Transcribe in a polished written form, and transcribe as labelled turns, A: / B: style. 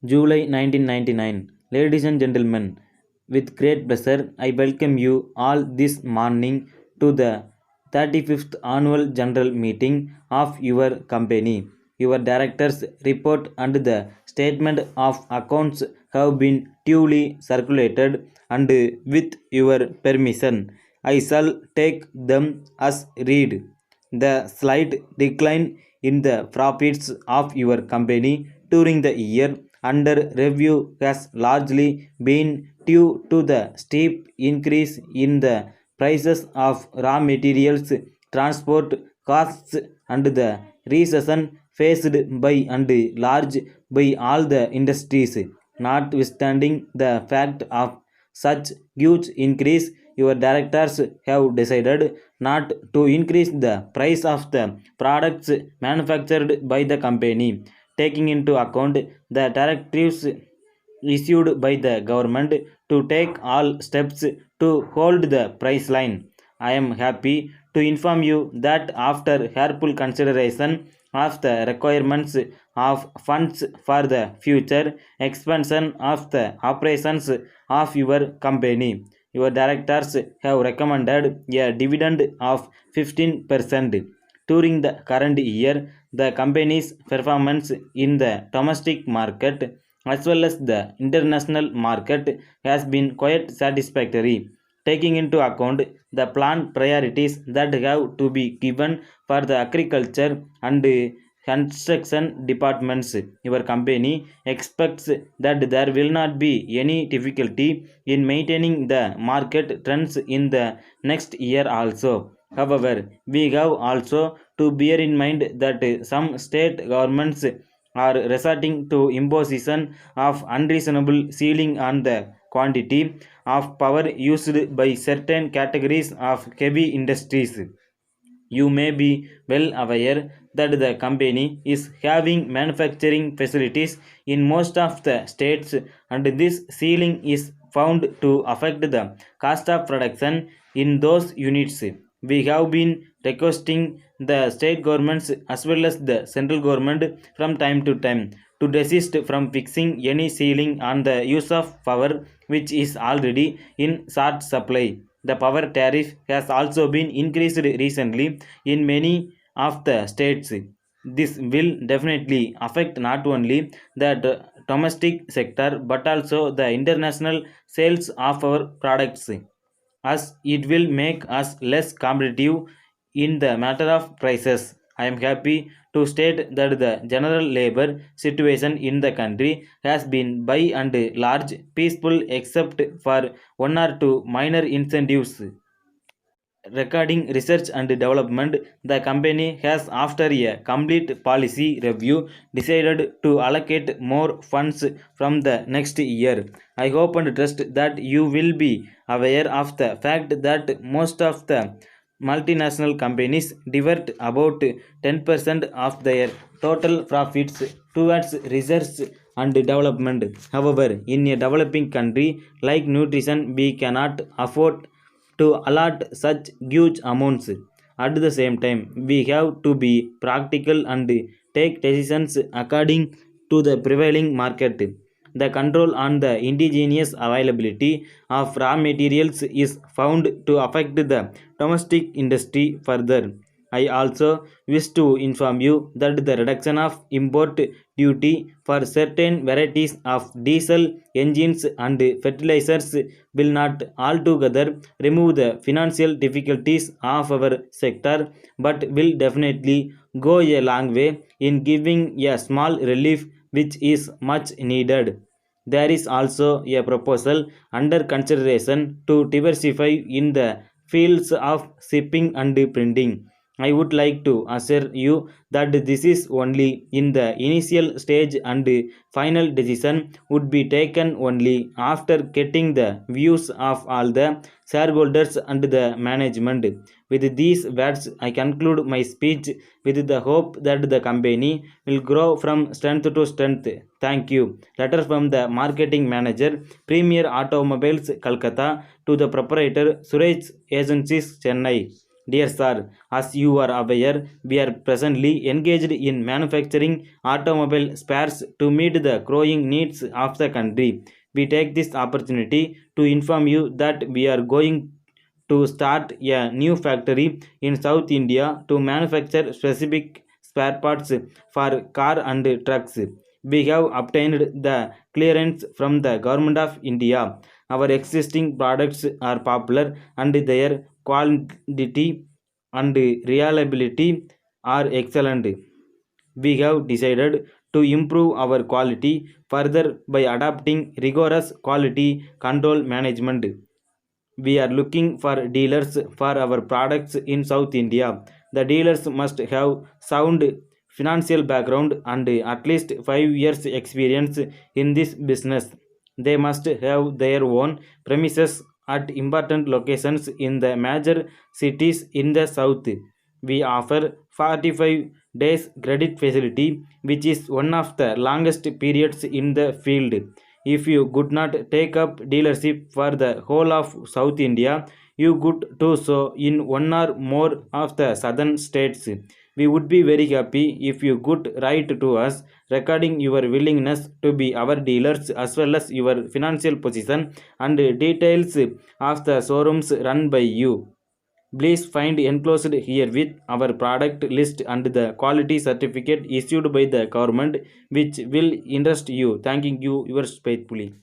A: July 1999. Ladies and gentlemen, with great pleasure, I welcome you all this morning to the 35th Annual General Meeting of your company. Your directors' report and the statement of accounts have been duly circulated, and with your permission, I shall take them as read. The slight decline in the profits of your company during the year under review has largely been due to the steep increase in the prices of raw materials, transport costs, and the recession faced by and large by all the industries. Notwithstanding the fact of such huge increase, your directors have decided not to increase the price of the products manufactured by the company, taking into account the directives issued by the government to take all steps to hold the price line. I am happy to inform you that after careful consideration of the requirements of funds for the future expansion of the operations of your company, your directors have recommended a dividend of 15%. During the current year, the company's performance in the domestic market as well as the international market has been quite satisfactory, taking into account the planned priorities that have to be given for the agriculture and construction departments. Your company expects that there will not be any difficulty in maintaining the market trends in the next year also. However, we have also to bear in mind that some state governments are resorting to imposition of unreasonable ceiling on the quantity of power used by certain categories of heavy industries. You may be well aware that the company is having manufacturing facilities in most of the states, and this ceiling is found to affect the cost of production in those units. We have been requesting the state governments as well as the central government from time to time to desist from fixing any ceiling on the use of power which is already in short supply. The power tariff has also been increased recently in many of the states. This will definitely affect not only the domestic sector but also the international sales of our products, as it will make us less competitive in the matter of prices. I am happy to state that the general labor situation in the country has been by and large peaceful except for one or two minor incentives. Regarding research and development, the company has, after a complete policy review, decided to allocate more funds from the next year. I hope and trust that you will be aware of the fact that most of the multinational companies divert about 10% of their total profits towards research and development. However, in a developing country like nutrition, we cannot afford to allot such huge amounts. At the same time, we have to be practical and take decisions according to the prevailing market. The control on the indigenous availability of raw materials is found to affect the domestic industry further. I also wish to inform you that the reduction of import duty for certain varieties of diesel engines and fertilizers will not altogether remove the financial difficulties of our sector but will definitely go a long way in giving a small relief which is much needed. There is also a proposal under consideration to diversify in the fields of shipping and printing. I would like to assure you that this is only in the initial stage and final decision would be taken only after getting the views of all the shareholders and the management. With these words, I conclude my speech with the hope that the company will grow from strength to strength. Thank you. Letter from the marketing manager, Premier Automobiles, Calcutta, to the proprietor, Suresh Agencies, Chennai. Dear sir, as you are aware, we are presently engaged in manufacturing automobile spares to meet the growing needs of the country. We take this opportunity to inform you that we are going to start a new factory in South India to manufacture specific spare parts for car and trucks. We have obtained the clearance from the Government of India. Our existing products are popular and their quality and reliability are excellent. We have decided to improve our quality further by adopting rigorous quality control management. We are looking for dealers for our products in South India. The dealers must have sound financial background and at least 5 years experience in this business. They must have their own premises at important locations in the major cities in the south. We offer 45 days credit facility, which is one of the longest periods in the field. If you could not take up dealership for the whole of South India, you could do so in one or more of the southern states. We would be very happy if you could write to us recording your willingness to be our dealers as well as your financial position and details of the showrooms run by you. Please find enclosed herewith our product list and the quality certificate issued by the government, which will interest you. Thanking you, yours faithfully.